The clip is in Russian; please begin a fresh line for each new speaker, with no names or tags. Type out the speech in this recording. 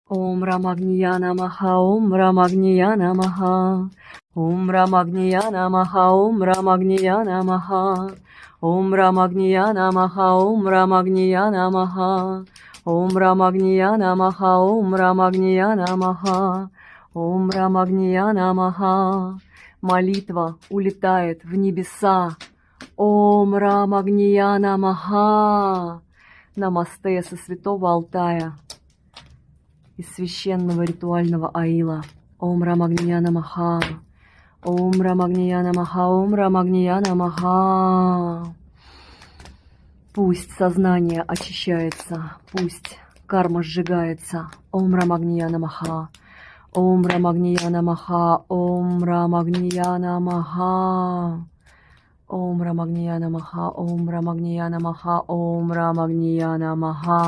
Ом Рамагния Намаха, Ом Рамагния Намаха, Ом Рамагния Намаха, Ом Рамагния Намаха, Ом Рамагния Намаха, Ом Рамагния Намаха, Ом Рамагния Намаха, Ом Рамагния Намаха, Ом Рамагния Намаха. Молитва улетает в небеса. Ом Рамагния Намаха. Намасте со святого Алтая. Из священного ритуального аила. Ом Рамагния Намаха. Ом Рамагния Намаха. Ом Рамагния Намаха. Пусть сознание очищается, пусть карма сжигается. Ом Рамагния Намаха. Ом Рамагния Намаха. Ом Рамагния Намаха. Ом Рамагния Намаха. Ом Рамагния Намаха. Ом Рамагния Намаха.